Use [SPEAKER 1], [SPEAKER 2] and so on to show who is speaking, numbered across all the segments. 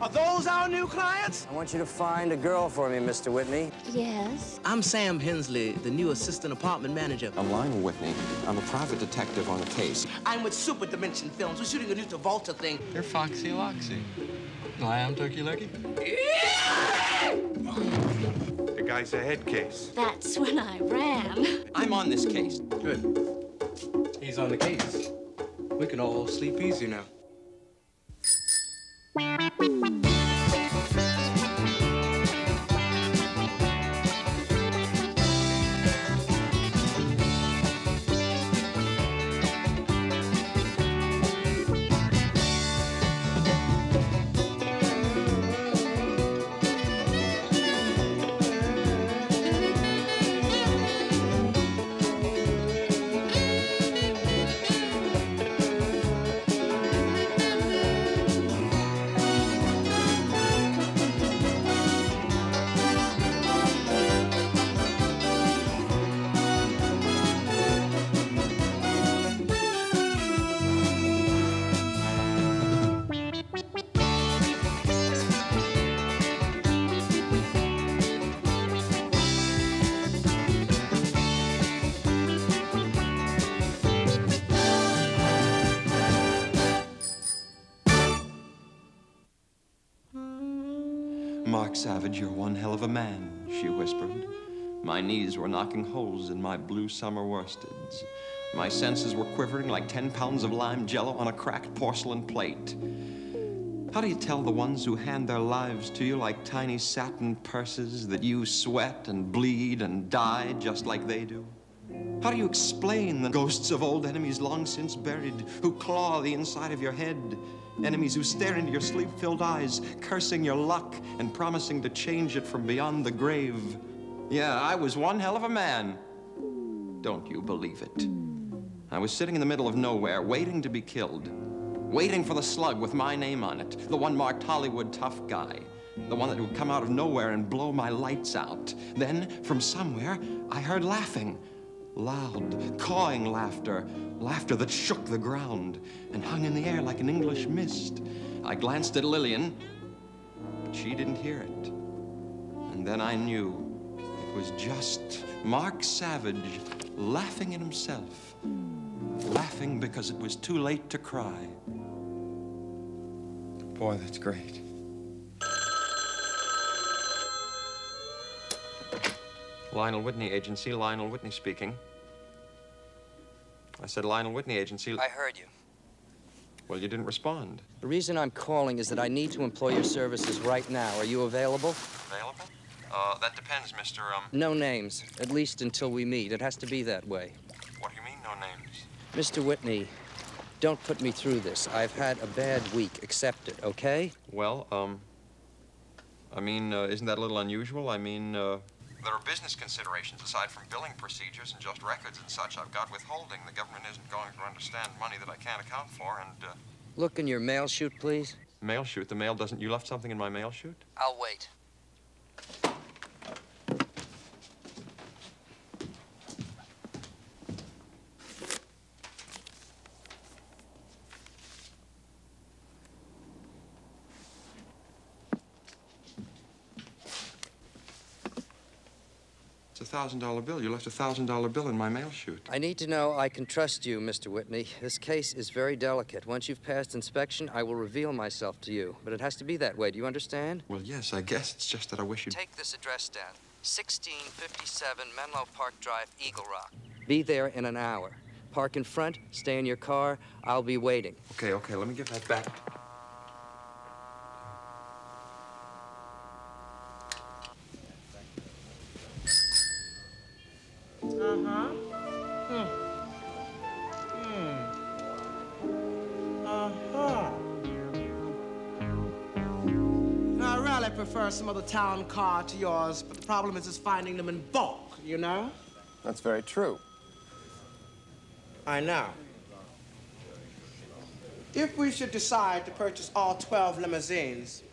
[SPEAKER 1] Are those our new clients?
[SPEAKER 2] I want you to find a girl for me, Mr. Whitney.
[SPEAKER 3] Yes?
[SPEAKER 1] I'm Sam Hensley, the new assistant apartment manager.
[SPEAKER 4] I'm Lionel Whitney. I'm a private detective on a case.
[SPEAKER 1] I'm with Super Dimension Films. We're shooting a new Travolta thing.
[SPEAKER 5] You're Foxy Loxy. Lamb Turkey Lurkey.
[SPEAKER 6] The guy's a head case.
[SPEAKER 3] That's when I ran.
[SPEAKER 4] I'm on this case.
[SPEAKER 5] Good. He's on the case. We can all sleep easy now.
[SPEAKER 4] Mark Savage, you're one hell of a man, she whispered. My knees were knocking holes in my blue summer worsteds. My senses were quivering like 10 pounds of lime jello on a cracked porcelain plate. How do you tell the ones who hand their lives to you like tiny satin purses that you sweat and bleed and die just like they do? How do you explain the ghosts of old enemies long since buried who claw the inside of your head? Enemies who stare into your sleep-filled eyes, cursing your luck and promising to change it from beyond the grave. Yeah, I was one hell of a man. Don't you believe it? I was sitting in the middle of nowhere, waiting to be killed. Waiting for the slug with my name on it. The one marked Hollywood tough guy. The one that would come out of nowhere and blow my lights out. Then, from somewhere, I heard laughing. Loud, cawing laughter. Laughter that shook the ground and hung in the air like an English mist. I glanced at Lillian, but she didn't hear it. And then I knew it was just Mark Savage laughing at himself. Laughing because it was too late to cry.
[SPEAKER 5] Boy, that's great.
[SPEAKER 4] Lionel Whitney Agency, Lionel Whitney speaking. I said Lionel Whitney Agency.
[SPEAKER 2] I heard you.
[SPEAKER 4] Well, you didn't respond.
[SPEAKER 2] The reason I'm calling is that I need to employ your services right now. Are you available?
[SPEAKER 4] Available? That depends, Mr.
[SPEAKER 2] No names, at least until we meet. It has to be that way.
[SPEAKER 4] What do you mean, no names?
[SPEAKER 2] Mr. Whitney, don't put me through this. I've had a bad week. Accept it, okay?
[SPEAKER 4] Well, I mean, isn't that a little unusual? I mean, there are business considerations aside from billing procedures and just records and such. I've got withholding. The government isn't going to understand money that I can't account for, and,
[SPEAKER 2] Look in your mail chute, please.
[SPEAKER 4] Mail chute? The mail doesn't... You left something in my mail chute?
[SPEAKER 2] I'll wait.
[SPEAKER 4] It's a $1,000 bill. You left a $1,000 bill in my mail chute.
[SPEAKER 2] I need to know I can trust you, Mr. Whitney. This case is very delicate. Once you've passed inspection, I will reveal myself to you. But it has to be that way. Do you understand?
[SPEAKER 4] Well, yes, I guess. It's just that I wish you'd...
[SPEAKER 2] Take this address down. 1657 Menlo Park Drive, Eagle Rock. Be there in an hour. Park in front, stay in your car. I'll be waiting.
[SPEAKER 4] Okay, let me give that back.
[SPEAKER 1] I really prefer some other town car to yours, but the problem is finding them in bulk, you know?
[SPEAKER 5] That's very true.
[SPEAKER 1] I know. If we should decide to purchase all 12 limousines,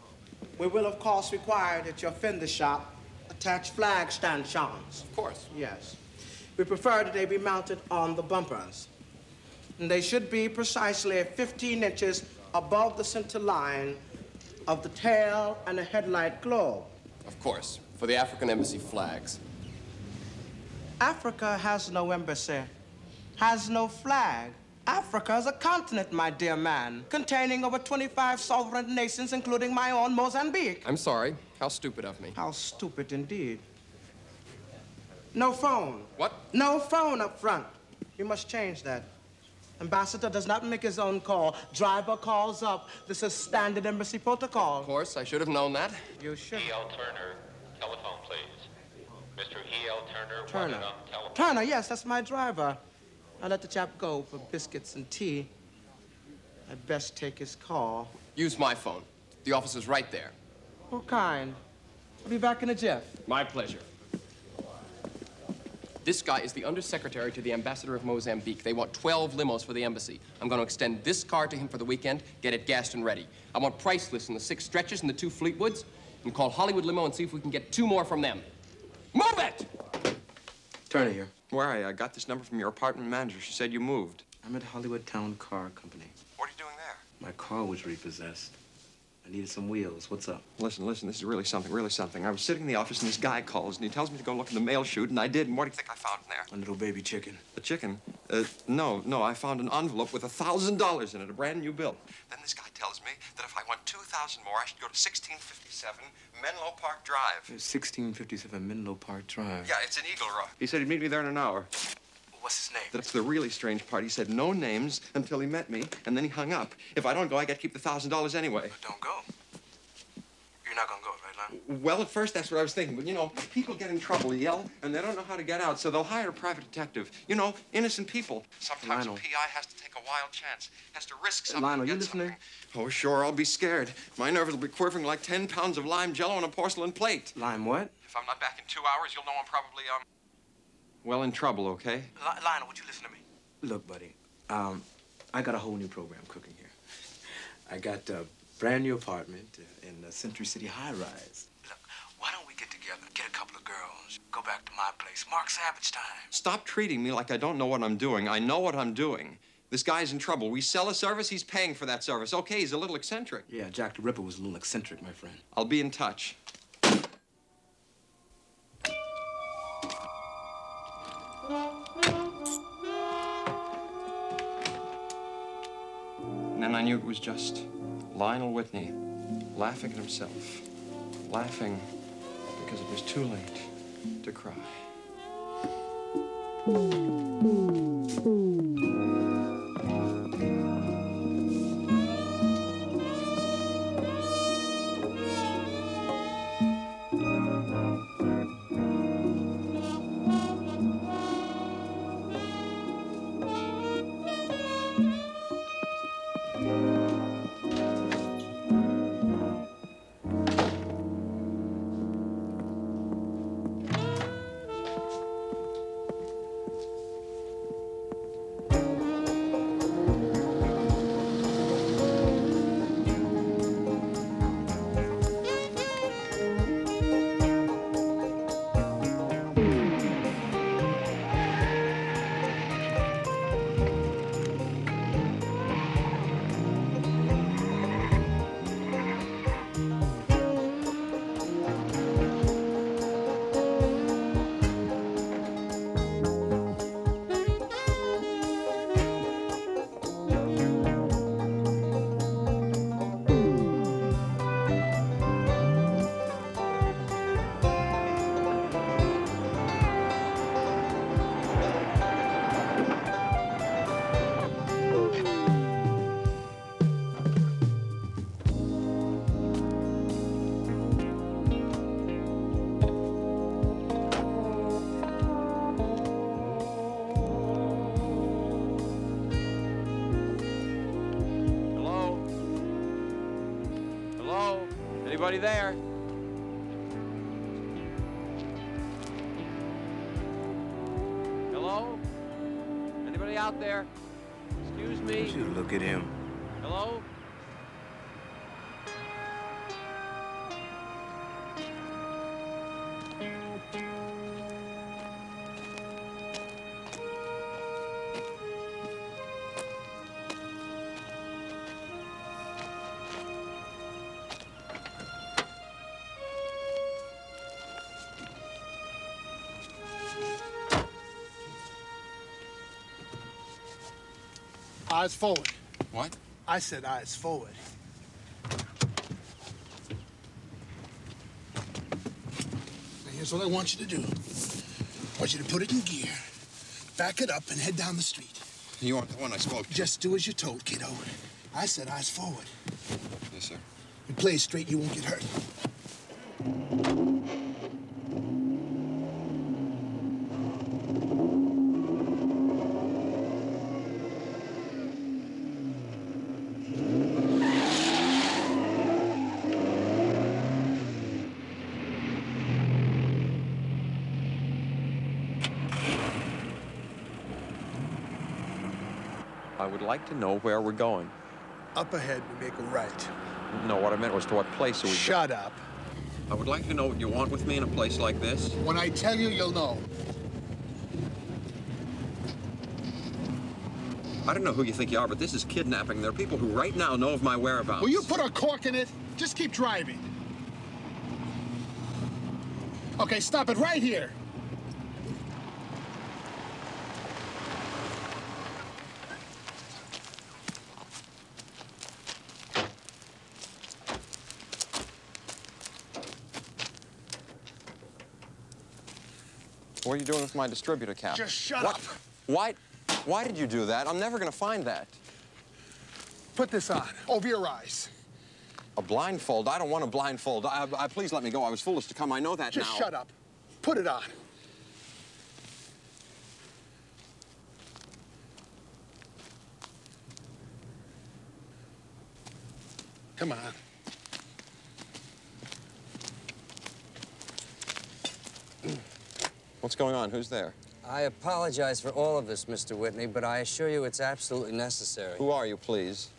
[SPEAKER 1] we will, of course, require that your fender shop attach flag stanchions.
[SPEAKER 5] Of course.
[SPEAKER 1] Yes. We prefer that they be mounted on the bumpers. And they should be precisely 15 inches above the center line of the tail and the headlight globe.
[SPEAKER 7] Of course, for the African embassy flags.
[SPEAKER 1] Africa has no embassy, has no flag. Africa is a continent, my dear man, containing over 25 sovereign nations, including my own Mozambique.
[SPEAKER 7] I'm sorry. How stupid of me.
[SPEAKER 1] How stupid indeed. No phone.
[SPEAKER 7] What?
[SPEAKER 1] No phone up front. You must change that. Ambassador does not make his own call. Driver calls up. This is standard embassy protocol.
[SPEAKER 7] Of course, I should have known that.
[SPEAKER 1] You should.
[SPEAKER 8] E.L. Turner, telephone, please. Mr. E.L. Turner,
[SPEAKER 1] Turner.
[SPEAKER 8] wanted on telephone.
[SPEAKER 1] Turner, yes, that's my driver. I let the chap go for biscuits and tea. I'd best take his call.
[SPEAKER 7] Use my phone. The office is right there.
[SPEAKER 1] What kind? I'll be back in a jiff.
[SPEAKER 7] My pleasure. This guy is the undersecretary to the ambassador of Mozambique. They want 12 limos for the embassy. I'm going to extend this car to him for the weekend, get it gassed and ready. I want price lists on the 6 stretches and the 2 Fleetwoods, and call Hollywood Limo and see if we can get 2 more from them. Move it!
[SPEAKER 5] Turner here.
[SPEAKER 4] Where are you? I got this number from your apartment manager. She said you moved.
[SPEAKER 5] I'm at Hollywood Town Car Company.
[SPEAKER 4] What are you doing there?
[SPEAKER 5] My car was repossessed. I needed some wheels. What's up?
[SPEAKER 4] Listen, this is really something, really something. I was sitting in the office and this guy calls and he tells me to go look in the mail chute, and I did. And what do you think I found in there?
[SPEAKER 5] A little baby chicken.
[SPEAKER 4] A chicken? No, I found an envelope with $1,000 in it, a brand new bill. Then this guy tells me that if I want 2,000 more, I should go to 1657 Menlo Park Drive.
[SPEAKER 5] 1657 Menlo Park Drive.
[SPEAKER 4] Yeah, it's in Eagle Rock. He said he'd meet me there in an hour.
[SPEAKER 5] What's his name?
[SPEAKER 4] That's the really strange part. He said no names until he met me, and then he hung up. If I don't go, I get to keep the $1,000 anyway.
[SPEAKER 5] Don't go. You're not gonna go, right, Lionel?
[SPEAKER 4] Well, at first, that's what I was thinking. But, you know, people get in trouble, yell, and they don't know how to get out, so they'll hire a private detective. You know, innocent people. Sometimes
[SPEAKER 5] Lionel.
[SPEAKER 4] a PI has to take a wild chance, has to risk something.
[SPEAKER 5] Lionel,
[SPEAKER 4] to
[SPEAKER 5] you
[SPEAKER 4] get
[SPEAKER 5] listening?
[SPEAKER 4] something. Oh, sure, I'll be scared. My nerves will be quivering like 10 pounds of lime jello on a porcelain plate.
[SPEAKER 5] Lime what?
[SPEAKER 4] If I'm not back in 2 hours, you'll know I'm probably, well, in trouble, okay?
[SPEAKER 5] Lionel, would you listen to me? Look, buddy, I got a whole new program cooking here. I got a brand new apartment in the Century City high-rise. Look, why don't we get together, get a couple of girls, go back to my place, Mark Savage time.
[SPEAKER 4] Stop treating me like I don't know what I'm doing. I know what I'm doing. This guy's in trouble. We sell a service, he's paying for that service. Okay, he's a little eccentric.
[SPEAKER 5] Yeah, Jack the Ripper was a little eccentric, my friend.
[SPEAKER 4] I'll be in touch. And then I knew it was just Lionel Whitney laughing at himself. Laughing because it was too late to cry. Anybody there? Hello? Anybody out there? Excuse me?
[SPEAKER 5] You should look at him.
[SPEAKER 4] Hello?
[SPEAKER 9] Eyes forward.
[SPEAKER 4] What?
[SPEAKER 9] I said eyes forward. Now, here's what I want you to do. I want you to put it in gear, back it up, and head down the street.
[SPEAKER 4] You aren't the one I spoke to.
[SPEAKER 9] Just do as you're told, kiddo. I said eyes forward.
[SPEAKER 4] Yes, sir.
[SPEAKER 9] You play it straight, you won't get hurt.
[SPEAKER 4] I would like to know where we're going.
[SPEAKER 9] Up ahead, we make a right.
[SPEAKER 4] No, what I meant was to what place are we
[SPEAKER 9] Shut up.
[SPEAKER 4] I would like to know what you want with me in a place like this.
[SPEAKER 9] When I tell you, you'll know.
[SPEAKER 4] I don't know who you think you are, but this is kidnapping. There are people who right now know of my whereabouts.
[SPEAKER 9] Will you put a cork in it? Just keep driving. Okay, stop it right here.
[SPEAKER 4] What are you doing with my distributor cap?
[SPEAKER 9] Just shut up.
[SPEAKER 4] Why did you do that? I'm never going to find that.
[SPEAKER 9] Put this on, over your eyes.
[SPEAKER 4] A blindfold? I don't want a blindfold. Please let me go. I was foolish to come. I know that now.
[SPEAKER 9] Just shut up. Put it on. Come on.
[SPEAKER 4] What's going on? Who's there?
[SPEAKER 2] I apologize for all of this, Mr. Whitney, but I assure you it's absolutely necessary.
[SPEAKER 4] Who are you, please?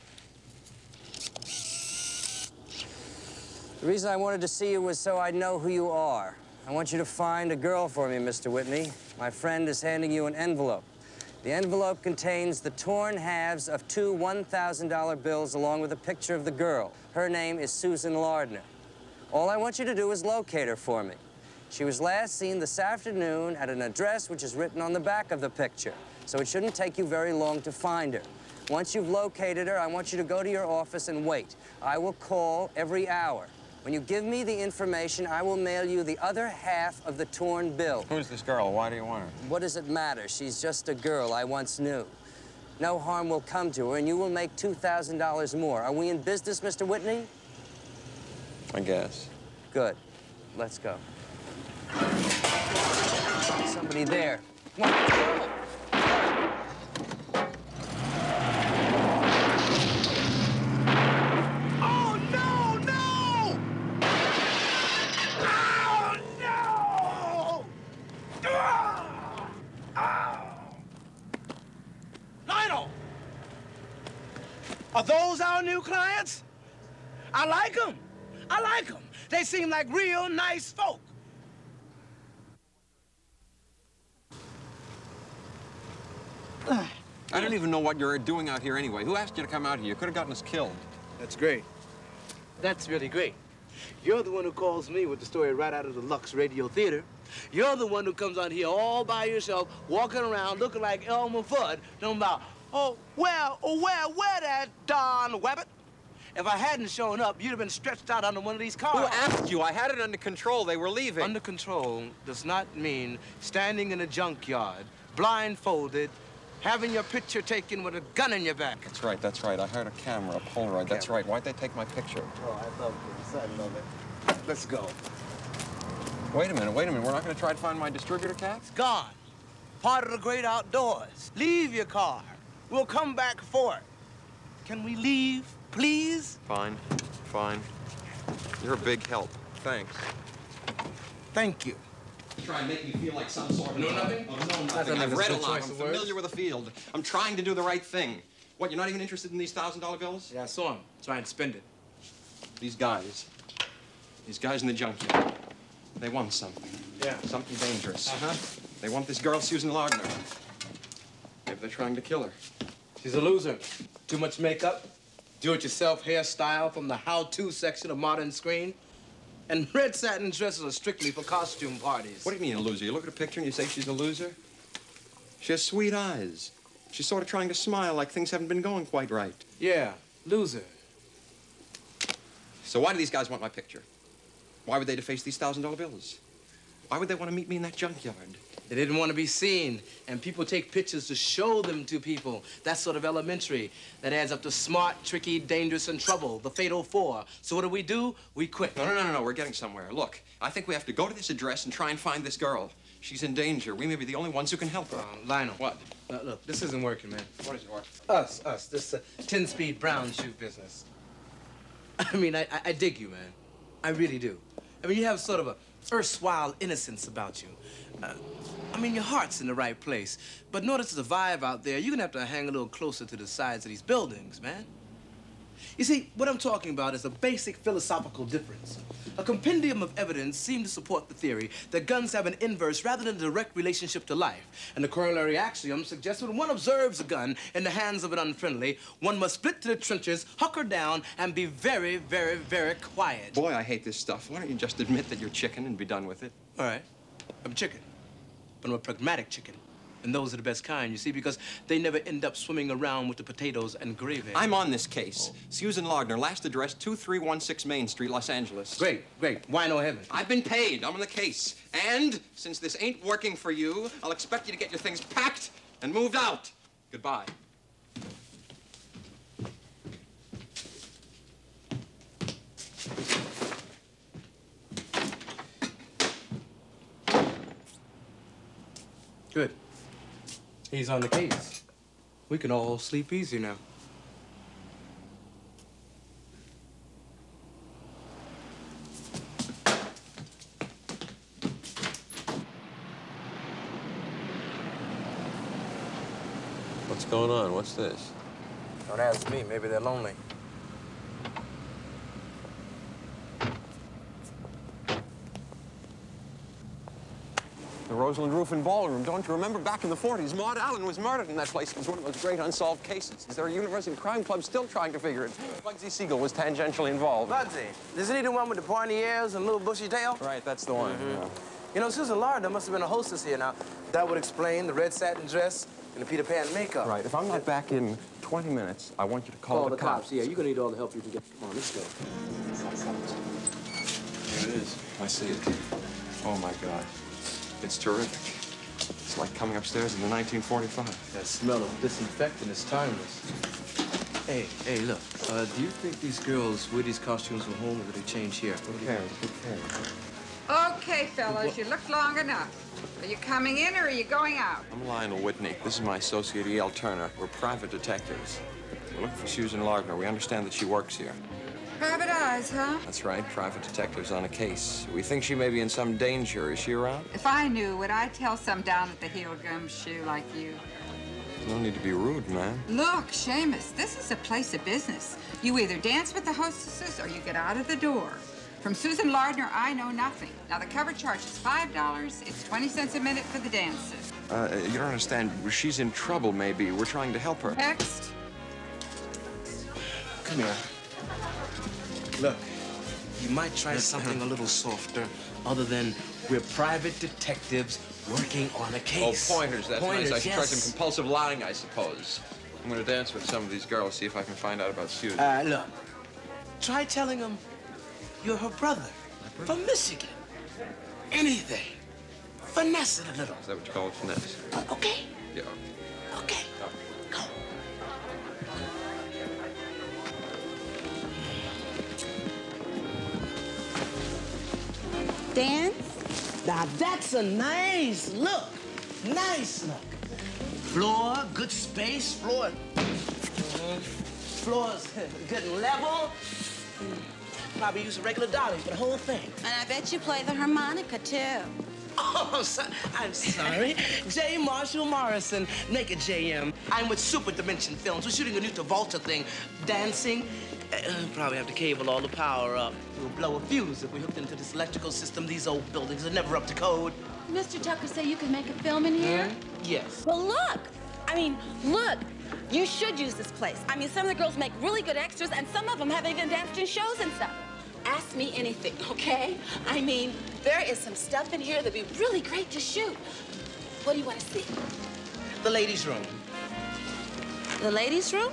[SPEAKER 2] The reason I wanted to see you was so I'd know who you are. I want you to find a girl for me, Mr. Whitney. My friend is handing you an envelope. The envelope contains the torn halves of 2 $1,000 bills along with a picture of the girl. Her name is Susan Lardner. All I want you to do is locate her for me. She was last seen this afternoon at an address which is written on the back of the picture, so it shouldn't take you very long to find her. Once you've located her, I want you to go to your office and wait. I will call every hour. When you give me the information, I will mail you the other half of the torn bill.
[SPEAKER 4] Who's this girl? Why do you want her?
[SPEAKER 2] What does it matter? She's just a girl I once knew. No harm will come to her, and you will make $2,000 more. Are we in business, Mr. Whitney?
[SPEAKER 4] I guess.
[SPEAKER 2] Good. Let's go. Somebody there. Come on.
[SPEAKER 9] Oh, no, no! Oh, no!
[SPEAKER 1] Lionel! Are those our new clients? I like them. I like them. They seem like real nice folk.
[SPEAKER 4] I don't even know what you're doing out here anyway. Who asked you to come out here? You could have gotten us killed.
[SPEAKER 5] That's great. That's really great. You're the one who calls me with the story right out of the Lux Radio Theater. You're the one who comes out here all by yourself, walking around looking like Elmer Fudd, talking about, where that Don Webbit? If I hadn't shown up, you'd have been stretched out under one of these cars.
[SPEAKER 4] Who asked you? I had it under control. They were leaving.
[SPEAKER 5] Under control does not mean standing in a junkyard, blindfolded, having your picture taken with a gun in your back.
[SPEAKER 4] That's right, that's right. I heard a camera, a Polaroid. That's right. Why'd they take my picture?
[SPEAKER 5] Oh, I love this. I love it. Let's go.
[SPEAKER 4] Wait a minute, wait a minute. We're not going to try to find my distributor cap?
[SPEAKER 1] It's gone. Part of the great outdoors. Leave your car. We'll come back for it. Can we leave, please?
[SPEAKER 4] Fine, fine. You're a big help. Thanks.
[SPEAKER 1] Thank you.
[SPEAKER 4] Try and make me feel like some sort of...
[SPEAKER 5] Know nothing?
[SPEAKER 4] Oh, no, nothing. I've read a lot. I'm familiar with the field. I'm trying to do the right thing. What, you're not even interested in these $1,000 bills?
[SPEAKER 5] Yeah, I saw him trying to spend it.
[SPEAKER 4] These guys in the junkyard, they want something.
[SPEAKER 5] Yeah.
[SPEAKER 4] Something dangerous.
[SPEAKER 5] Uh-huh.
[SPEAKER 4] They want this girl, Susan Lardner. Maybe they're trying to kill her.
[SPEAKER 5] She's a loser. Too much makeup, do-it-yourself hairstyle from the how-to section of Modern Screen, and red satin dresses are strictly for costume parties.
[SPEAKER 4] What do you mean a loser? You look at a picture and you say she's a loser? She has sweet eyes. She's sort of trying to smile like things haven't been going quite right.
[SPEAKER 5] Yeah, loser.
[SPEAKER 4] So why do these guys want my picture? Why would they deface these $1,000 bills? Why would they want to meet me in that junkyard?
[SPEAKER 5] They didn't want to be seen, and people take pictures to show them to people. That's sort of elementary. That adds up to smart, tricky, dangerous, and trouble, the fatal four. So what do? We quit.
[SPEAKER 4] No, we're getting somewhere. Look, I think we have to go to this address and try and find this girl. She's in danger. We may be the only ones who can help her.
[SPEAKER 5] Lionel.
[SPEAKER 4] What?
[SPEAKER 5] Look, this isn't working, man.
[SPEAKER 4] What isn't working?
[SPEAKER 5] Us. This 10-speed brown shoe business. I mean, I dig you, man. I really do. I mean, you have sort of a erstwhile innocence about you. I mean, your heart's in the right place. But in order to survive out there, you're gonna have to hang a little closer to the sides of these buildings, man. You see, what I'm talking about is a basic philosophical difference. A compendium of evidence seems to support the theory that guns have an inverse rather than a direct relationship to life. And the corollary axiom suggests when one observes a gun in the hands of an unfriendly, one must split to the trenches, hunker down, and be very, very, very quiet.
[SPEAKER 4] Boy, I hate this stuff. Why don't you just admit that you're chicken and be done with it?
[SPEAKER 5] All right, I'm chicken, but I'm a pragmatic chicken. And those are the best kind, you see, because they never end up swimming around with the potatoes and gravy.
[SPEAKER 4] I'm on this case. Susan Lardner, last address, 2316 Main Street, Los Angeles.
[SPEAKER 5] Great. Why no heaven?
[SPEAKER 4] I've been paid. I'm on the case. And since this ain't working for you, I'll expect you to get your things packed and moved out. Goodbye.
[SPEAKER 5] Good. He's on the case. We can all sleep easy now.
[SPEAKER 10] What's going on? What's this?
[SPEAKER 5] Don't ask me. Maybe they're lonely.
[SPEAKER 10] The Roseland roof and ballroom. Don't you remember back in the 40s, Maud Allen was murdered in that place. It was one of those great unsolved cases. Is there a university crime club still trying to figure it? Bugsy Siegel was tangentially involved.
[SPEAKER 5] Bugsy? Isn't he the one with the pointy ears and little bushy tail?
[SPEAKER 10] Right, that's the one. Yeah.
[SPEAKER 5] You know, Susan Lardner must have been a hostess here now. That would explain the red satin dress and the Peter Pan makeup.
[SPEAKER 10] Right, if I'm not back in 20 minutes, I want you to call the cops.
[SPEAKER 5] Yeah, you're gonna need all the help you can get. Come on, let's go.
[SPEAKER 4] Here it is. I see it. Oh, my God. It's terrific. It's like coming upstairs in the 1945.
[SPEAKER 5] That smell of disinfectant is timeless. Hey, look. Do you think these girls wear these costumes from home, or do they change here?
[SPEAKER 4] Who cares?
[SPEAKER 11] Okay, fellas, you looked long enough. Are you coming in or are you going out?
[SPEAKER 4] I'm Lionel Whitney. This is my associate, E.L. Turner. We're private detectives. We're looking for Susan Lardner. We understand that she works here.
[SPEAKER 11] Private eyes, huh?
[SPEAKER 4] That's right, private detectives on a case. We think she may be in some danger. Is she around?
[SPEAKER 11] If I knew, would I tell some down at the heel gumshoe like you?
[SPEAKER 4] No need to be rude, man.
[SPEAKER 11] Look, Seamus, this is a place of business. You either dance with the hostesses or you get out of the door. From Susan Lardner, I know nothing. Now, the cover charge is $5. It's 20 cents a minute for the dances.
[SPEAKER 4] You don't understand. She's in trouble, maybe. We're trying to help her.
[SPEAKER 11] Next.
[SPEAKER 5] Come here. Look, you might try something a little softer, other than we're private detectives working on a case.
[SPEAKER 4] Oh, pointers. That's nice. I should try
[SPEAKER 5] yes.
[SPEAKER 4] some compulsive lying, I suppose. I'm going to dance with some of these girls, see if I can find out about Susan.
[SPEAKER 5] Look, try telling them you're her brother from Michigan. Anything. Finesse it a little.
[SPEAKER 4] Is that what you call it, finesse?
[SPEAKER 5] Okay.
[SPEAKER 4] Yeah.
[SPEAKER 5] Okay. Go.
[SPEAKER 3] Dance?
[SPEAKER 5] Now that's a nice look. Nice look. Floor, good space, floor's good and level. Probably use a regular dolly for the whole thing.
[SPEAKER 3] And I bet you play the harmonica, too.
[SPEAKER 5] Oh, I'm sorry. J. Marshall Morrison, naked JM. I'm with Super Dimension Films. We're shooting a new Travolta thing. Dancing. Probably have to cable all the power up. We'll blow a fuse if we hooked into this electrical system. These old buildings are never up to code.
[SPEAKER 3] Mr. Tucker say you can make a film in here?
[SPEAKER 5] Yes.
[SPEAKER 12] Well, look. Look. You should use this place. Some of the girls make really good extras, and some of them have even danced in shows and stuff. Ask me anything, okay? There is some stuff in here that'd be really great to shoot. What do you want to see?
[SPEAKER 5] The ladies' room.
[SPEAKER 12] The ladies' room?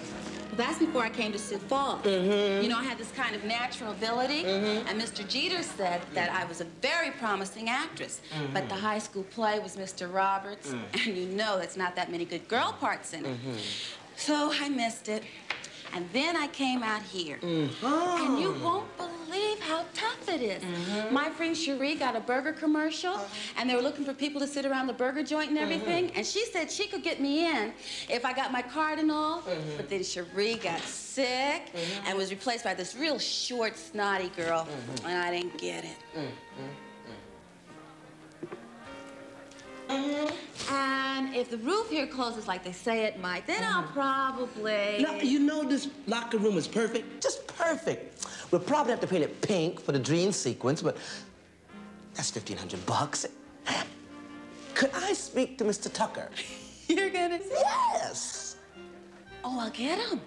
[SPEAKER 12] That's before I came to Sioux Falls. You know, I had this kind of natural ability, and Mr. Jeter said that I was a very promising actress. But the high school play was Mr. Roberts, and you know there's not that many good girl parts in it. So I missed it. And then I came out here. And you won't believe how tough it is. My friend Cherie got a burger commercial, and they were looking for people to sit around the burger joint and everything. And she said she could get me in if I got my card and all. But then Cherie got sick and was replaced by this real short, snotty girl. And I didn't get it. And if the roof here closes like they say it might, then I'll probably...
[SPEAKER 1] Now, you know this locker room is perfect, just perfect. We'll probably have to paint it pink for the dream sequence, but that's $1,500. Could I speak to Mr. Tucker?
[SPEAKER 12] You're gonna say?
[SPEAKER 1] Yes.
[SPEAKER 12] Oh, I'll get him.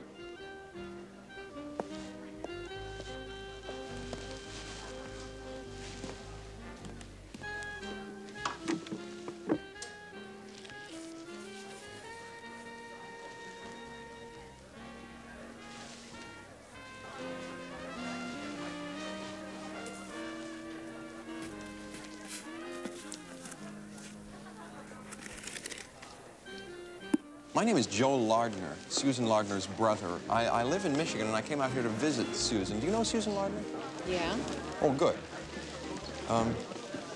[SPEAKER 10] My name is Joe Lardner, Susan Lardner's brother. I live in Michigan, and I came out here to visit Susan. Do you know Susan Lardner?
[SPEAKER 11] Yeah.
[SPEAKER 10] Oh, good.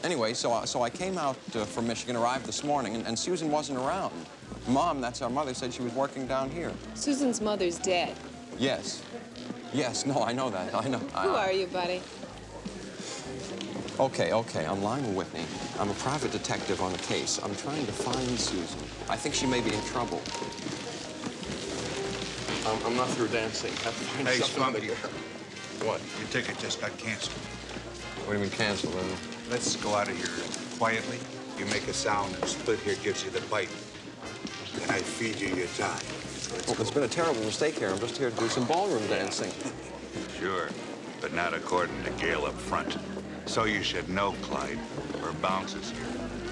[SPEAKER 10] Anyway, so I came out from Michigan, arrived this morning, and Susan wasn't around. Mom, that's our mother, said she was working down here.
[SPEAKER 13] Susan's mother's dead.
[SPEAKER 10] Yes. Yes, no, I know that. I know.
[SPEAKER 13] Who are you, buddy?
[SPEAKER 10] Okay, I'm Lionel Whitney. I'm a private detective on a case. I'm trying to find Susan. I think she may be in trouble. I'm not through dancing. I have to find something. What?
[SPEAKER 6] Your ticket just got canceled.
[SPEAKER 10] What do you mean canceled?
[SPEAKER 6] Let's go out of here quietly. You make a sound and Split here gives you the bite. Then I feed you your time.
[SPEAKER 10] Oh, there's been a terrible mistake here. I'm just here to do some ballroom dancing.
[SPEAKER 6] Sure, but not according to Gail up front. So you should know, Clyde. We're bouncers here.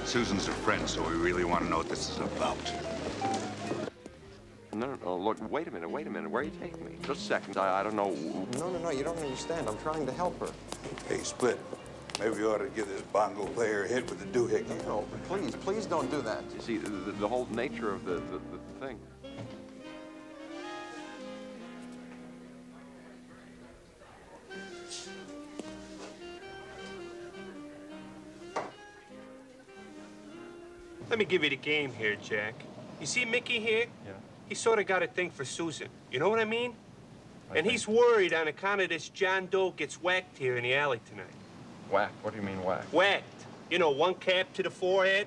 [SPEAKER 6] Susan's a friend, so we really want to know what this is about.
[SPEAKER 10] No, look, wait a minute. Where are you taking me? Just a second, I don't know. No, you don't understand. I'm trying to help her.
[SPEAKER 6] Hey, Split, maybe we ought to give this bongo player a hit with the doohickey.
[SPEAKER 10] No, please don't do that. You see, the whole nature of the thing.
[SPEAKER 14] Let me give you the game here, Jack. You see Mickey here?
[SPEAKER 10] Yeah.
[SPEAKER 14] He sort of got a thing for Susan. You know what I mean? And he's worried on account of this John Doe gets whacked here in the alley tonight.
[SPEAKER 10] Whacked? What do you mean whacked?
[SPEAKER 14] Whacked. You know, one cap to the forehead.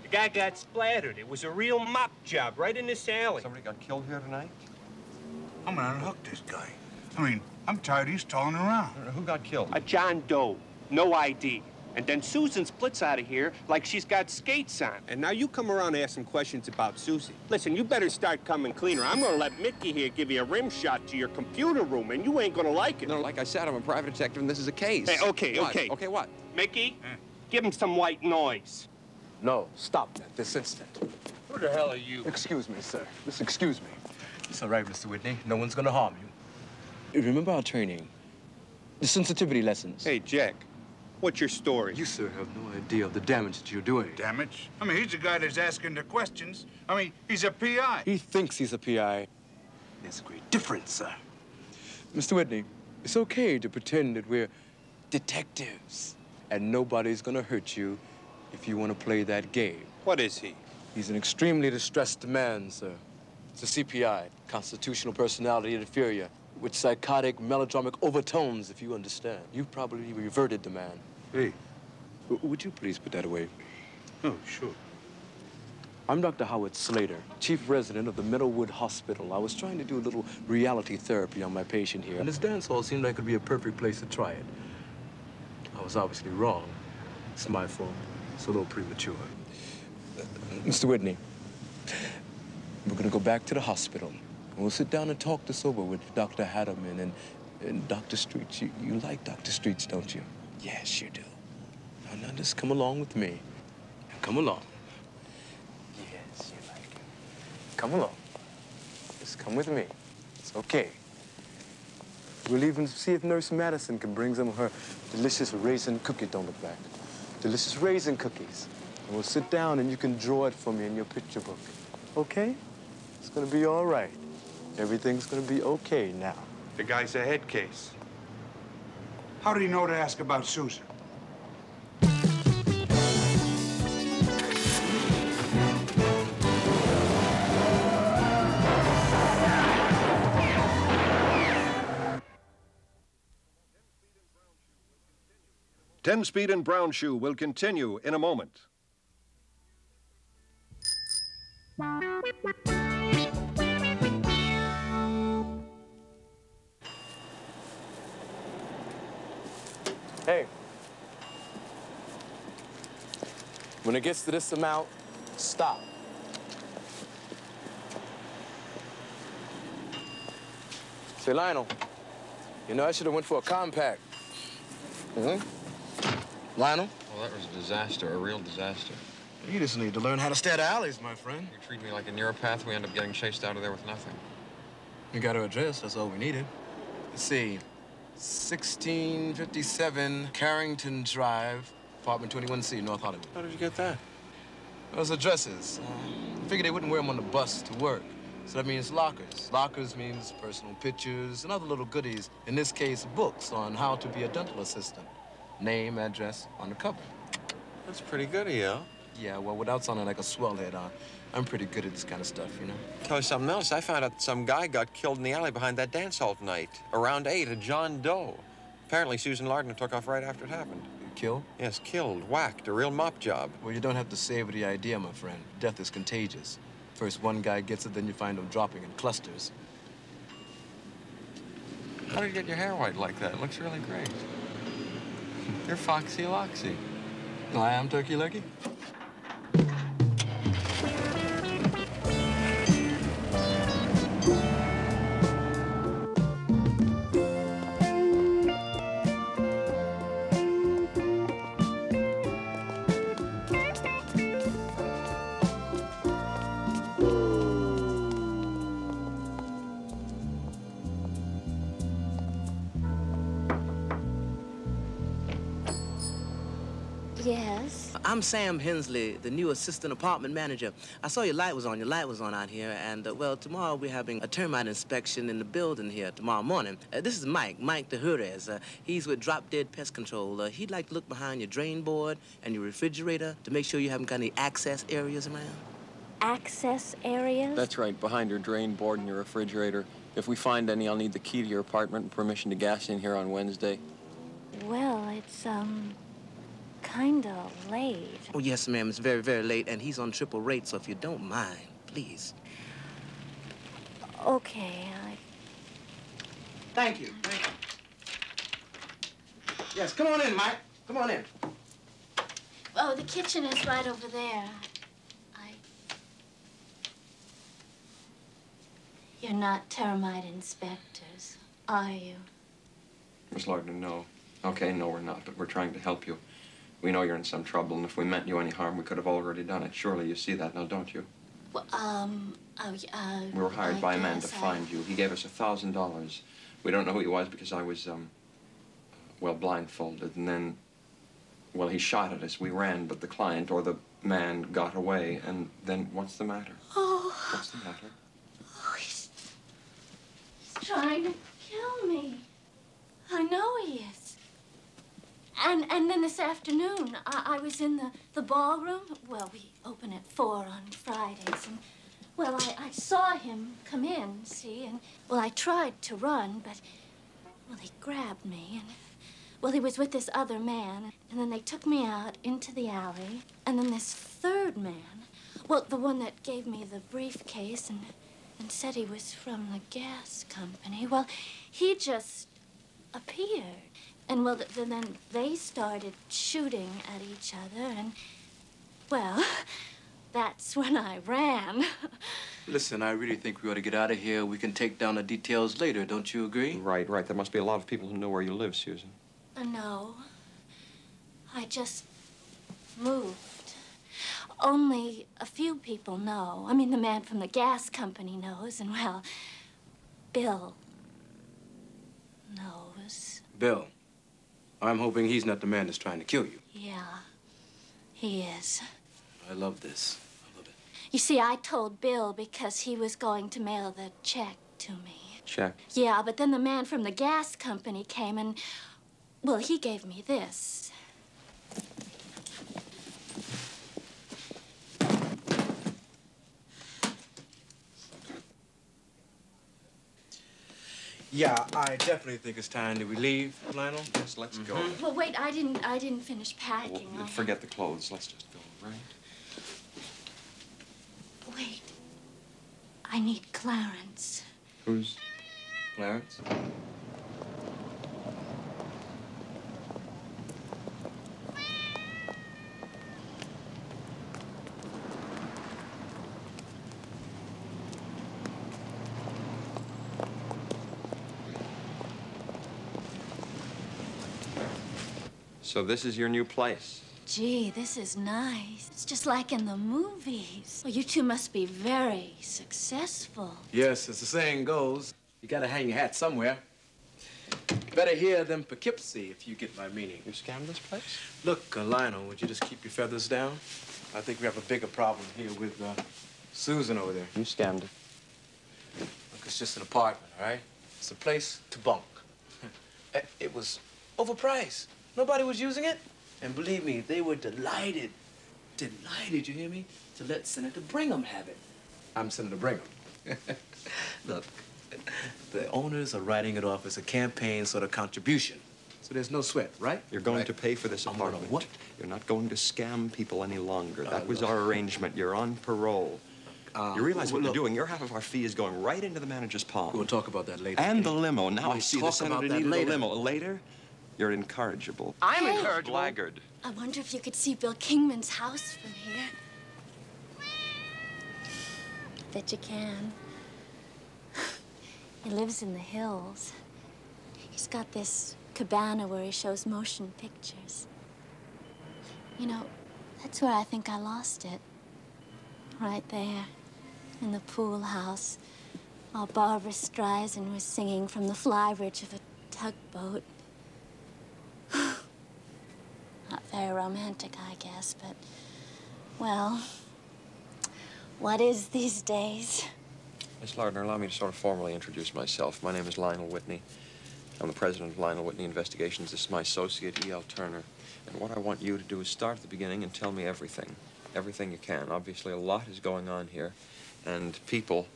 [SPEAKER 14] The guy got splattered. It was a real mop job right in this alley.
[SPEAKER 10] Somebody got killed here tonight?
[SPEAKER 6] I'm gonna unhook this guy. I mean, I'm tired of you stalling around.
[SPEAKER 10] Who got killed?
[SPEAKER 14] A John Doe. No ID. And then Susan splits out of here like she's got skates on. And now you come around asking questions about Susie. Listen, you better start coming cleaner. I'm gonna let Mickey here give you a rim shot to your computer room, and you ain't gonna like it.
[SPEAKER 10] No, like I said, I'm a private detective, and this is a case.
[SPEAKER 14] Hey, okay.
[SPEAKER 10] Okay, what?
[SPEAKER 14] Mickey, give him some white noise.
[SPEAKER 5] No, stop that this instant.
[SPEAKER 14] Who the hell are you?
[SPEAKER 5] Excuse me, sir. Just excuse me. It's all right, Mr. Whitney. No one's gonna harm you. Remember our training? The sensitivity lessons.
[SPEAKER 14] Hey, Jack. What's your story?
[SPEAKER 5] You, sir, have no idea of the damage that you're doing.
[SPEAKER 6] Damage? I mean, he's the guy that's asking the questions. I mean, he's a PI.
[SPEAKER 5] He thinks he's a PI. There's a great difference, sir. Mr. Whitney, it's okay to pretend that we're detectives. And nobody's gonna hurt you if you want to play that game.
[SPEAKER 14] What is he?
[SPEAKER 5] He's an extremely distressed man, sir. It's a CPI, constitutional personality disorder, with psychotic, melodramatic overtones, if you understand. You've probably reverted the man.
[SPEAKER 6] Hey.
[SPEAKER 5] Would you please put that away?
[SPEAKER 6] Oh, sure.
[SPEAKER 5] I'm Dr. Howard Slater, chief resident of the Meadowwood Hospital. I was trying to do a little reality therapy on my patient here, and this dance hall seemed like it would be a perfect place to try it. I was obviously wrong. It's my fault. It's a little premature. Mr. Whitney, we're gonna go back to the hospital. And we'll sit down and talk this over with Dr. Hatterman and Dr. Streets. You like Dr. Streets, don't you? Yes, you do. Now just come along with me. Come along. Yes, you like him. Come along. Just come with me. It's okay. We'll even see if Nurse Madison can bring some of her delicious raisin cookie, don't look back. Delicious raisin cookies. And we'll sit down and you can draw it for me in your picture book. Okay? It's gonna be all right. Everything's gonna be okay now.
[SPEAKER 6] The guy's a head case.
[SPEAKER 15] How did he know to ask about Susan?
[SPEAKER 16] Tenspeed and Brown Shoe will continue in a moment.
[SPEAKER 5] Hey. When it gets to this amount, stop. Say, Lionel, you know, I should have went for a compact. Lionel?
[SPEAKER 10] Well, that was a disaster, a real disaster.
[SPEAKER 5] You just need to learn how to stay out of alleys, my friend.
[SPEAKER 10] You treat me like a neuropath, we end up getting chased out of there with nothing.
[SPEAKER 5] We got her address, that's all we needed. Let's see, 1657 Carrington Drive, apartment 21C, North Hollywood.
[SPEAKER 10] How did you get that?
[SPEAKER 5] Those addresses. I figured they wouldn't wear them on the bus to work. So that means lockers. Lockers means personal pictures and other little goodies. In this case, books on how to be a dental assistant. Name, address on the cover.
[SPEAKER 10] That's pretty good of you.
[SPEAKER 5] Yeah, well, without sounding like a swellhead, I'm pretty good at this kind of stuff, you know?
[SPEAKER 10] Tell you something else. I found out some guy got killed in the alley behind that dance hall tonight. Around 8, a John Doe. Apparently, Susan Lardner took off right after it happened.
[SPEAKER 5] Killed?
[SPEAKER 10] Yes, killed, whacked, a real mop job.
[SPEAKER 5] Well, you don't have to savor the idea, my friend. Death is contagious. First one guy gets it, then you find them dropping in clusters.
[SPEAKER 10] How did you get your hair white like that? It looks really great. You're Foxy Loxy.
[SPEAKER 5] I am Turkey Lurkey.
[SPEAKER 3] Yes?
[SPEAKER 1] I'm Sam Hensley, the new assistant apartment manager. I saw your light was on out here, and, well, tomorrow we're having a termite inspection in the building here tomorrow morning. This is Mike the Jerez. He's with Drop Dead Pest Control. He'd like to look behind your drain board and your refrigerator to make sure you haven't got any access areas around.
[SPEAKER 3] Access areas?
[SPEAKER 10] That's right, behind your drain board and your refrigerator. If we find any, I'll need the key to your apartment and permission to gas in here on Wednesday.
[SPEAKER 3] Well, it's, kinda late.
[SPEAKER 1] Oh, yes, ma'am. It's very, very late, and he's on triple rate, so if you don't mind, please.
[SPEAKER 3] Okay,
[SPEAKER 1] Thank you. Thank you. Yes, come on in, Mike. Come on in.
[SPEAKER 3] Oh, the kitchen is right over there. You're not termite inspectors, are you?
[SPEAKER 4] Miss Lardner, no. Okay, no, we're not, but we're trying to help you. We know you're in some trouble, and if we meant you any harm, we could have already done it. Surely you see that now, don't you?
[SPEAKER 3] Well,
[SPEAKER 4] We were hired by a man to find you. He gave us $1,000. We don't know who he was because I was, well, blindfolded. And then, well, he shot at us. We ran, but the client or the man got away. And then, what's the matter?
[SPEAKER 3] Oh.
[SPEAKER 4] What's the matter?
[SPEAKER 3] Oh, he's trying to kill me. I know he is. And then this afternoon, I was in the ballroom. Well, we open at 4 on Fridays, and, well, I saw him come in, see, and, well, I tried to run, but, well, he grabbed me, and, well, he was with this other man, and then they took me out into the alley, and then this third man, well, the one that gave me the briefcase and said he was from the gas company, well, he just appeared. And, well, then they started shooting at each other, and, well, that's when I ran.
[SPEAKER 5] Listen, I really think we ought to get out of here. We can take down the details later, don't you agree?
[SPEAKER 4] Right, right. There must be a lot of people who know where you live, Susan.
[SPEAKER 3] No. I just moved. only a few people know. I mean, the man from the gas company knows, and, well, Bill knows.
[SPEAKER 5] Bill, I'm hoping he's not the man that's trying to kill you.
[SPEAKER 3] Yeah, he is.
[SPEAKER 5] I love this. I love it.
[SPEAKER 3] You see, I told Bill because he was going to mail the check to me.
[SPEAKER 4] Check.
[SPEAKER 3] Yeah, but then the man from the gas company came and, well, he gave me this.
[SPEAKER 5] Yeah, I definitely think it's time that we leave, Lionel.
[SPEAKER 4] Yes, let's go.
[SPEAKER 3] Well, wait, I didn't finish packing.
[SPEAKER 4] Well, forget the clothes. Let's just go, right?
[SPEAKER 3] Wait. I need Clarence.
[SPEAKER 5] Who's Clarence?
[SPEAKER 4] So this is your new place?
[SPEAKER 3] Gee, this is nice. It's just like in the movies. Well, you two must be very successful.
[SPEAKER 5] Yes, as the saying goes, you gotta hang your hat somewhere. Better here than Poughkeepsie, if you get my meaning.
[SPEAKER 4] You scammed this place?
[SPEAKER 5] Look, Lionel, would you just keep your feathers down? I think we have a bigger problem here with Susan over there.
[SPEAKER 4] You scammed it.
[SPEAKER 5] Look, it's just an apartment, all right? It's a place to bunk. It was overpriced. Nobody was using it. And believe me, they were delighted, you hear me, to let Senator Brigham have it. I'm Senator Brigham. Look, the owners are writing it off as a campaign sort of contribution. So there's no sweat, right?
[SPEAKER 4] You're going to pay for this apartment.
[SPEAKER 5] What?
[SPEAKER 4] You're not going to scam people any longer. That was our arrangement. You're on parole. You realize what you're doing? Your half of our fee is going right into the manager's palm.
[SPEAKER 5] We'll talk about that later.
[SPEAKER 4] And the limo. Now I see the
[SPEAKER 5] talk
[SPEAKER 4] senator
[SPEAKER 5] about that
[SPEAKER 4] needed
[SPEAKER 5] later.
[SPEAKER 4] a limo. Later, you're incorrigible.
[SPEAKER 3] I'm
[SPEAKER 4] incorrigible. Blackguard.
[SPEAKER 3] I wonder if you could see Bill Kingman's house from here. Bet you can. He lives in the hills. He's got this cabana where he shows motion pictures. You know, that's where I think I lost it. Right there, in the pool house, while Barbara Streisand was singing from the flybridge of a tugboat. Not very romantic, I guess, but, well, what is these days?
[SPEAKER 4] Miss Lardner, allow me to sort of formally introduce myself. My name is Lionel Whitney. I'm the president of Lionel Whitney Investigations. This is my associate, E.L. Turner. And what I want you to do is start at the beginning and tell me everything. Everything you can. Obviously, a lot is going on here. And people,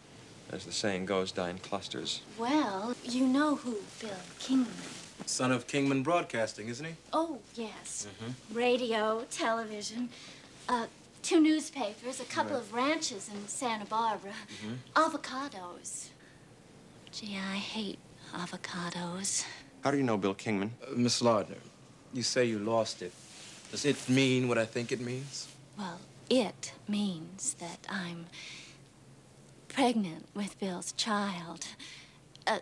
[SPEAKER 4] as the saying goes, die in clusters.
[SPEAKER 3] Well, you know who Bill Kingman.
[SPEAKER 5] Son of Kingman Broadcasting, isn't he?
[SPEAKER 3] Oh, yes. Radio, television, 2 newspapers, a couple of ranches in Santa Barbara, avocados. Gee, I hate avocados.
[SPEAKER 4] How do you know Bill Kingman?
[SPEAKER 5] Miss Lardner, you say you lost it. Does it mean what I think it means?
[SPEAKER 3] Well, it means that I'm pregnant with Bill's child.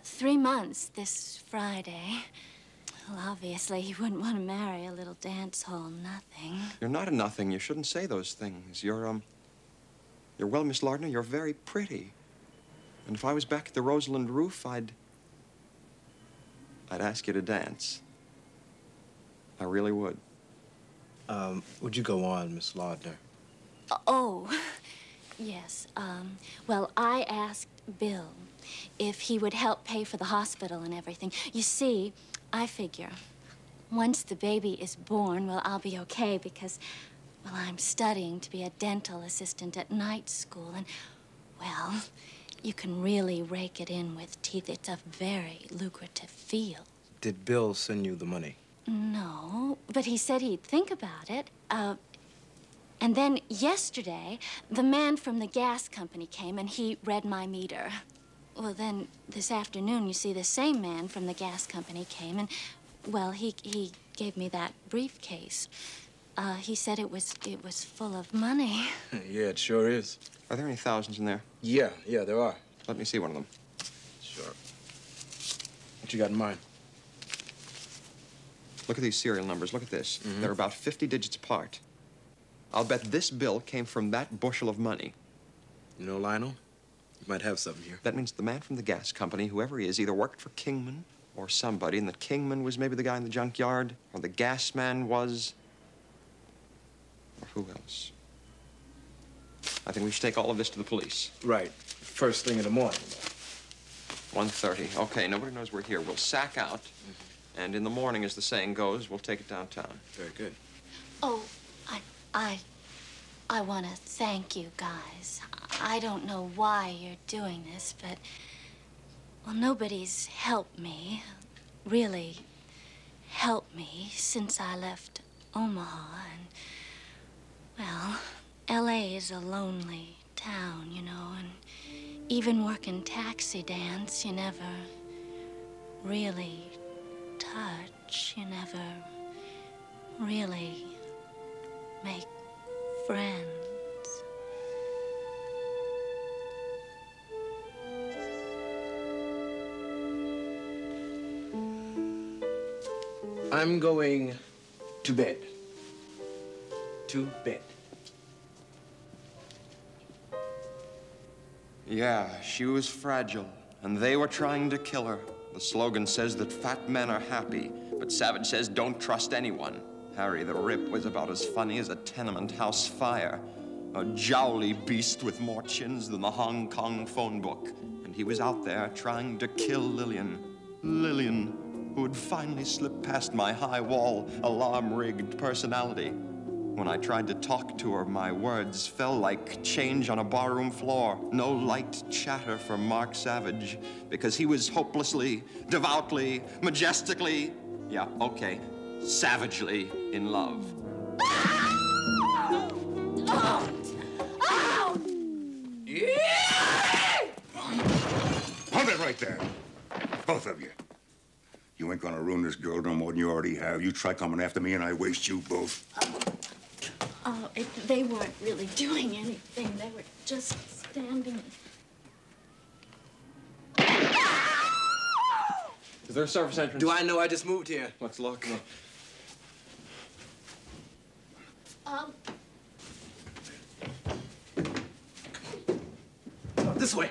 [SPEAKER 3] 3 months this Friday. Well, obviously, he wouldn't want to marry a little dance hall nothing.
[SPEAKER 4] You're not a nothing. You shouldn't say those things. You're well, Miss Lardner, you're very pretty. And if I was back at the Roseland roof, I'd ask you to dance. I really would.
[SPEAKER 5] Would you go on, Miss Lardner?
[SPEAKER 3] Oh, yes. Well, I asked Bill if he would help pay for the hospital and everything. You see, I figure once the baby is born, well, I'll be okay because, well, I'm studying to be a dental assistant at night school. And, well, you can really rake it in with teeth. It's a very lucrative field.
[SPEAKER 5] Did Bill send you the money?
[SPEAKER 3] No, but he said he'd think about it. And then yesterday, the man from the gas company came and he read my meter. Well, then this afternoon, you see, the same man from the gas company came and, well, he gave me that briefcase. He said it was full of money.
[SPEAKER 5] Yeah, it sure is.
[SPEAKER 4] Are there any thousands in there?
[SPEAKER 5] Yeah, there are.
[SPEAKER 4] Let me see one of them.
[SPEAKER 5] Sure. What you got in mind?
[SPEAKER 4] Look at these serial numbers. Look at this. They're about 50 digits apart. I'll bet this bill came from that bushel of money.
[SPEAKER 5] You know, Lionel, you might have something here.
[SPEAKER 4] That means the man from the gas company, whoever he is, either worked for Kingman or somebody, and that Kingman was maybe the guy in the junkyard, or the gas man was... Or who else? I think we should take all of this to the police.
[SPEAKER 5] Right. First thing in the morning.
[SPEAKER 4] 1:30. Okay, nobody knows we're here. We'll sack out, and in the morning, as the saying goes, we'll take it downtown.
[SPEAKER 5] Very good.
[SPEAKER 3] Oh, I want to thank you guys. I don't know why you're doing this, but, well, nobody's helped me, really helped me since I left Omaha. And, well, L.A. is a lonely town, you know, and even working taxi dance, you never really touch. You never really make friends.
[SPEAKER 5] I'm going to bed. To bed.
[SPEAKER 4] Yeah, she was fragile, and they were trying to kill her. The slogan says that fat men are happy, but Savage says don't trust anyone. Harry the Rip was about as funny as a tenement house fire. A jowly beast with more chins than the Hong Kong phone book. And he was out there trying to kill Lillian. Lillian, who had finally slipped past my high wall, alarm-rigged personality. When I tried to talk to her, my words fell like change on a barroom floor. No light chatter from Mark Savage, because he was hopelessly, devoutly, majestically, yeah, okay, savagely in love.
[SPEAKER 6] Hold it right there. Both of you. You ain't gonna ruin this girl no more than you already have. You try coming after me and I waste you both.
[SPEAKER 3] Oh, they weren't really doing anything. They were just standing.
[SPEAKER 4] Is there a surface entrance?
[SPEAKER 5] Do I know? I just moved here.
[SPEAKER 4] Let's look.
[SPEAKER 5] This way.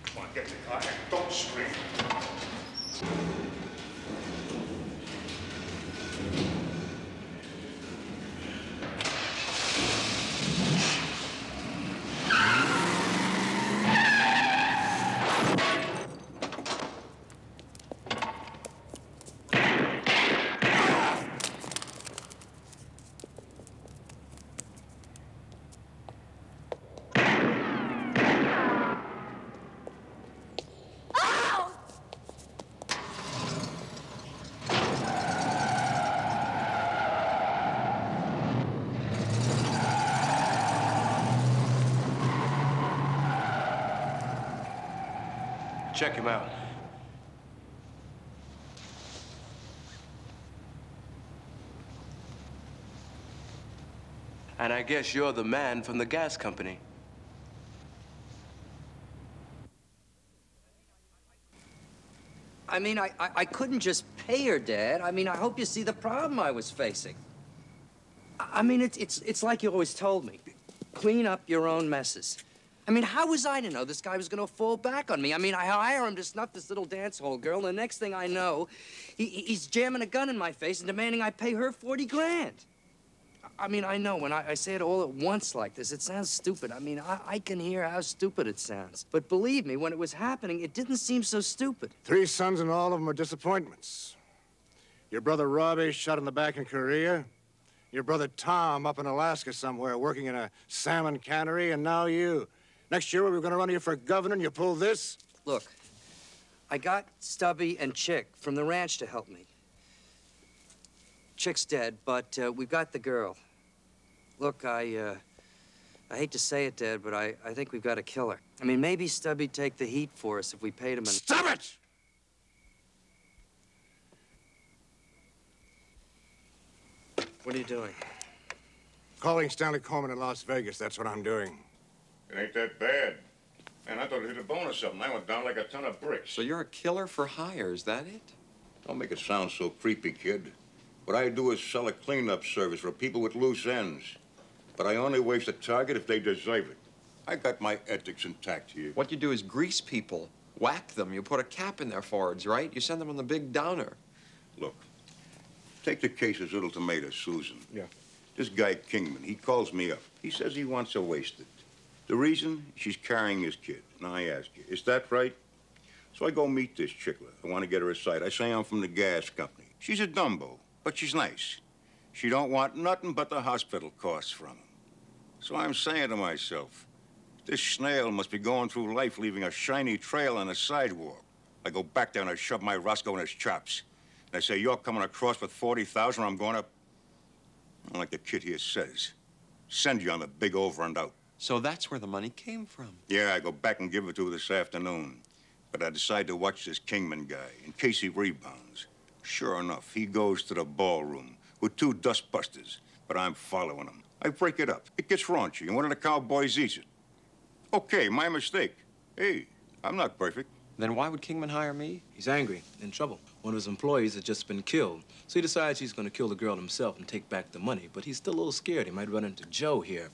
[SPEAKER 6] Come on, get in the car and don't scream.
[SPEAKER 5] Check him out. And I guess you're the man from the gas company.
[SPEAKER 2] I mean, I couldn't just pay her, Dad. I mean, I hope you see the problem I was facing. I mean, it's like you always told me. Clean up your own messes. I mean, how was I to know this guy was going to fall back on me? I mean, I hire him to snuff this little dance hall girl, and the next thing I know, he's jamming a gun in my face and demanding I pay her 40 grand. I mean, I know when I say it all at once like this, it sounds stupid. I mean, I can hear how stupid it sounds. But believe me, when it was happening, it didn't seem so stupid.
[SPEAKER 15] 3 sons and all of them are disappointments. Your brother Robbie shot in the back in Korea. Your brother Tom up in Alaska somewhere working in a salmon cannery, and now you. Next year, we were going to run you for governor, and you pull this?
[SPEAKER 2] Look, I got Stubby and Chick from the ranch to help me. Chick's dead, but we've got the girl. Look, I hate to say it, Dad, but I think we've got to kill her. I mean, maybe Stubby'd take the heat for us if we paid him an...
[SPEAKER 15] Stop it!
[SPEAKER 2] What are you doing?
[SPEAKER 15] Calling Stanley Coleman in Las Vegas. That's what I'm doing.
[SPEAKER 6] It ain't that bad. Man, I thought it hit a bone or something. I went down like a ton of bricks.
[SPEAKER 4] So you're a killer for hire, is that it?
[SPEAKER 6] Don't make it sound so creepy, kid.
[SPEAKER 17] What I do is sell a cleanup service for people with loose ends. But I only waste a target if they deserve it. I got my ethics intact here.
[SPEAKER 4] What you do is grease people, whack them. You put a cap in their foreheads, right? You send them on the big downer.
[SPEAKER 17] Look, take the case of little tomato, Susan.
[SPEAKER 5] Yeah.
[SPEAKER 17] This guy, Kingman, he calls me up. He says he wants her wasted. The reason? She's carrying his kid. Now, I ask you, is that right? So I go meet this chickler. I want to get her aside. I say I'm from the gas company. She's a dumbo, but she's nice. She don't want nothing but the hospital costs from him. So I'm saying to myself, this snail must be going through life leaving a shiny trail on the sidewalk. I go back there and I shove my Roscoe in his chops. And I say, you're coming across with 40,000 or I'm going to, like the kid here says, send you on the big over and out.
[SPEAKER 4] So that's where the money came from.
[SPEAKER 17] Yeah, I go back and give it to her this afternoon. But I decide to watch this Kingman guy in case he rebounds. Sure enough, he goes to the ballroom with 2 dustbusters, but I'm following him. I break it up. It gets raunchy, and one of the cowboys eats it. Okay, my mistake. Hey, I'm not perfect.
[SPEAKER 4] Then why would Kingman hire me?
[SPEAKER 5] He's angry, in trouble. One of his employees has just been killed. So he decides he's going to kill the girl himself and take back the money. But he's still a little scared. He might run into Joe here.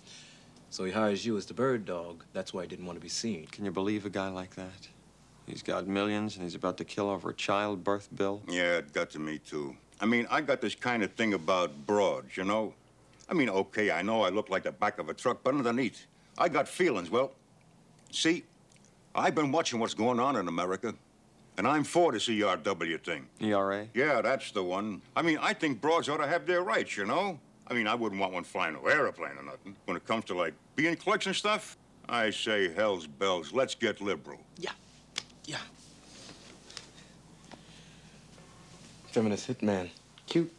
[SPEAKER 5] So he hires you as the bird dog. That's why he didn't want to be seen.
[SPEAKER 4] Can you believe a guy like that? He's got millions, and he's about to kill over a childbirth bill.
[SPEAKER 17] Yeah, it got to me, too. I mean, I got this kind of thing about broads, you know? I mean, okay, I know I look like the back of a truck, but underneath, I got feelings. Well, see, I've been watching what's going on in America, and I'm for this ERW thing.
[SPEAKER 4] ERA?
[SPEAKER 17] Yeah, that's the one. I mean, I think broads ought to have their rights, you know? I mean, I wouldn't want one flying no airplane or nothing. When it comes to, like, being clerks and stuff, I say, hell's bells, let's get liberal.
[SPEAKER 5] Yeah. Feminist hitman. Cute.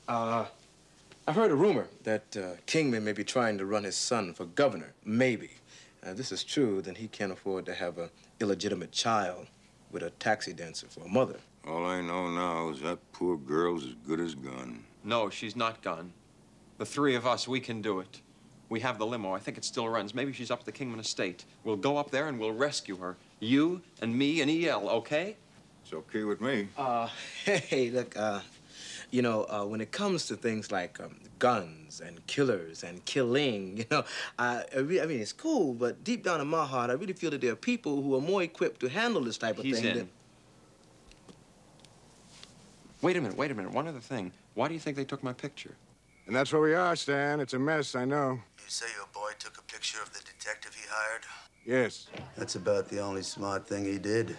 [SPEAKER 5] I've heard a rumor that Kingman may be trying to run his son for governor. Maybe. If this is true, then he can't afford to have an illegitimate child with a taxi dancer for a mother.
[SPEAKER 17] All I know now is that poor girl's as good as gone.
[SPEAKER 4] No, she's not gone. The 3 of us, we can do it. We have the limo. I think it still runs. Maybe she's up at the Kingman estate. We'll go up there and we'll rescue her. You and me and EL, okay?
[SPEAKER 17] It's okay with me.
[SPEAKER 5] Hey, look, you know, when it comes to things like guns and killers and killing, you know, I mean, it's cool, but deep down in my heart, I really feel that there are people who are more equipped to handle this type of thing than...
[SPEAKER 4] Wait a minute. One other thing. Why do you think they took my picture?
[SPEAKER 15] And that's where we are, Stan. It's a mess, I know.
[SPEAKER 18] You say your boy took a picture of the detective he hired?
[SPEAKER 15] Yes.
[SPEAKER 18] That's about the only smart thing he did.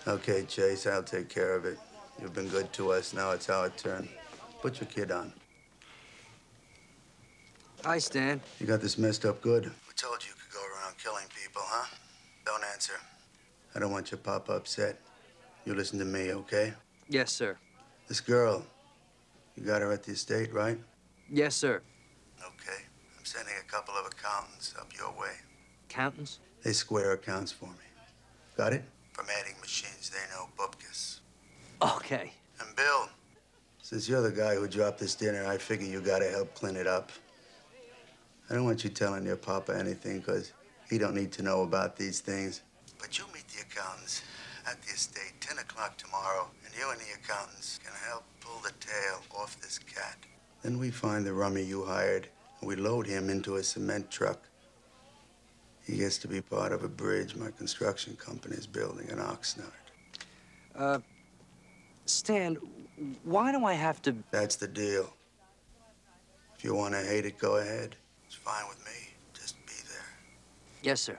[SPEAKER 18] Okay, Chase, I'll take care of it. You've been good to us. Now it's our turn. Put your kid on.
[SPEAKER 2] Hi, Stan.
[SPEAKER 18] You got this messed up good. We told you could go around killing people, huh? Don't answer. I don't want your papa upset. You listen to me, okay?
[SPEAKER 2] Yes, sir.
[SPEAKER 18] This girl, you got her at the estate, right?
[SPEAKER 2] Yes, sir.
[SPEAKER 18] Okay. I'm sending a couple of accountants up your way.
[SPEAKER 2] Accountants?
[SPEAKER 18] They square accounts for me. Got it? Formatting machines, they know bupkis.
[SPEAKER 2] Okay.
[SPEAKER 18] And Bill, since you're the guy who dropped this dinner, I figure you gotta help clean it up. I don't want you telling your papa anything, because he don't need to know about these things. But you meet the accountants at the estate 10 o'clock tomorrow, and you and the accountants can help pull the tail off this cat. Then we find the rummy you hired, and we load him into a cement truck. He gets to be part of a bridge my construction company is building in Oxnard.
[SPEAKER 2] Stan, why do I have to...
[SPEAKER 18] That's the deal. If you want to hate it, go ahead. It's fine with me. Just be there.
[SPEAKER 2] Yes, sir.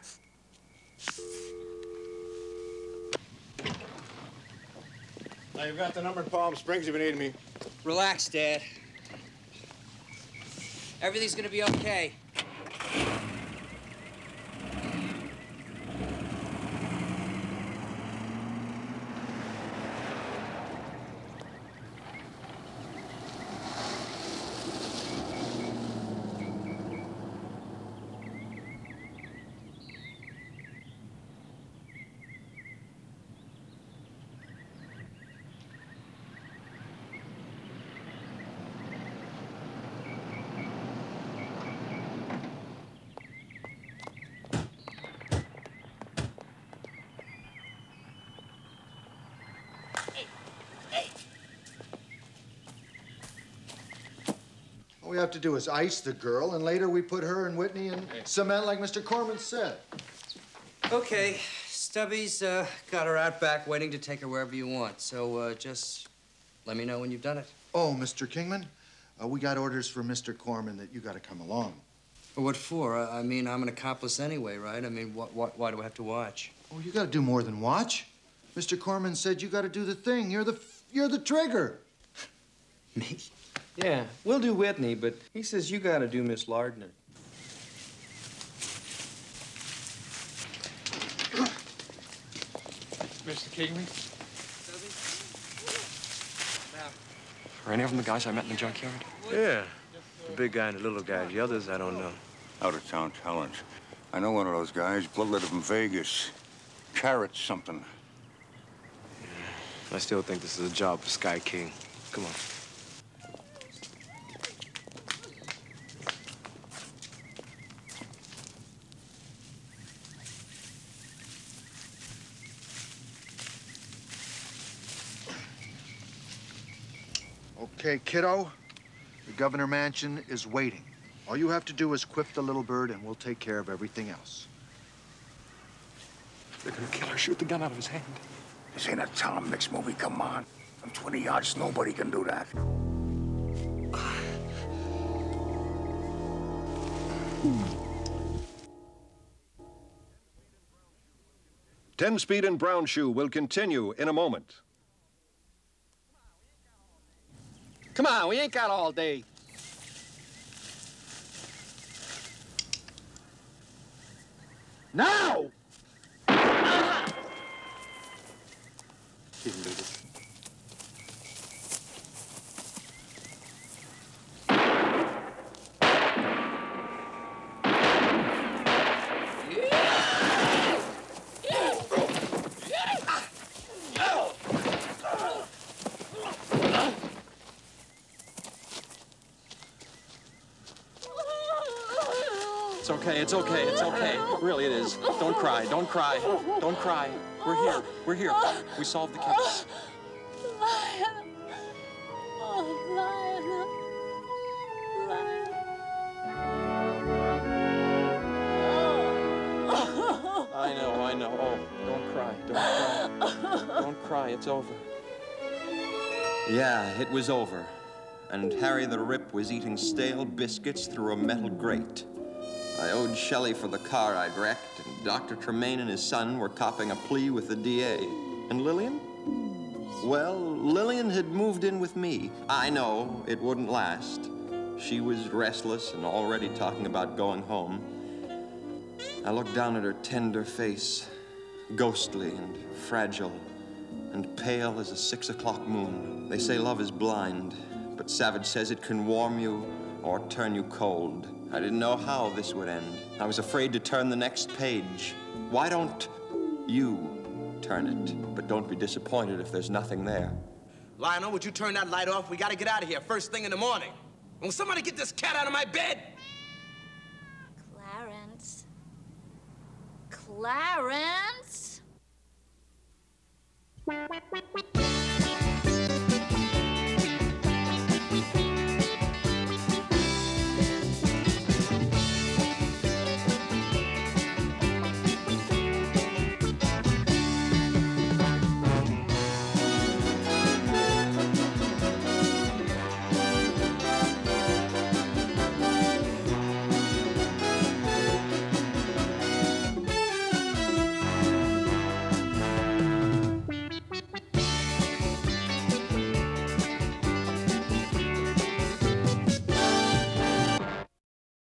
[SPEAKER 15] Now, you've got the number in Palm Springs if you need me.
[SPEAKER 2] Relax, Dad. Everything's gonna be okay.
[SPEAKER 19] All we have to do is ice the girl, and later we put her and Whitney in cement like Mr. Corman said.
[SPEAKER 2] Okay, Stubby's got her out back waiting to take her wherever you want. So just let me know when you've done it.
[SPEAKER 19] Oh, Mr. Kingman, we got orders from Mr. Corman that you got to come along.
[SPEAKER 2] What for? I mean, I'm an accomplice anyway, right? I mean, why do I have to watch?
[SPEAKER 19] Oh, you got to do more than watch. Mr. Corman said you got to do the thing. You're the trigger.
[SPEAKER 2] Me?
[SPEAKER 10] Yeah, we'll do Whitney, but he says you got to do Miss Lardner.
[SPEAKER 4] Mr. Kingman? Are any of them the guys I met in the junkyard?
[SPEAKER 5] Yeah. The big guy and the little guy. The others, I don't know.
[SPEAKER 17] Out-of-town talent. I know one of those guys, bloodletted from Vegas. Carrot something.
[SPEAKER 5] I still think this is a job for Sky King. Come on.
[SPEAKER 19] Okay, kiddo, the Governor Mansion is waiting. All you have to do is whip the little bird, and we'll take care of everything else.
[SPEAKER 4] They're gonna kill her. Shoot the gun out of his hand.
[SPEAKER 17] This ain't a Tom Mix movie, come on. From 20 yards, nobody can do that.
[SPEAKER 16] Tenspeed and Brown Shoe will continue in a moment.
[SPEAKER 10] Come on, we ain't got all day. Now!
[SPEAKER 5] He can do this.
[SPEAKER 4] It's okay, it's okay. Really, it is. Don't cry, don't cry, don't cry. We're here, we're here. We solved the case.
[SPEAKER 3] Lion. Oh, Lion.
[SPEAKER 4] I know. Oh, don't cry, don't cry. Don't cry, it's over. Yeah, it was over. And Harry the Rip was eating stale biscuits through a metal grate. I owed Shelley for the car I'd wrecked, and Dr. Tremaine and his son were copping a plea with the DA. And Lillian? Well, Lillian had moved in with me. I know, it wouldn't last. She was restless and already talking about going home. I looked down at her tender face, ghostly and fragile, and pale as a 6 o'clock moon. They say love is blind, but Savage says it can warm you or turn you cold. I didn't know how this would end. I was afraid to turn the next page. Why don't you turn it? But don't be disappointed if there's nothing there.
[SPEAKER 1] Lionel, would you turn that light off? We gotta get out of here first thing in the morning. Will somebody get this cat out of my bed?
[SPEAKER 3] Clarence. Clarence!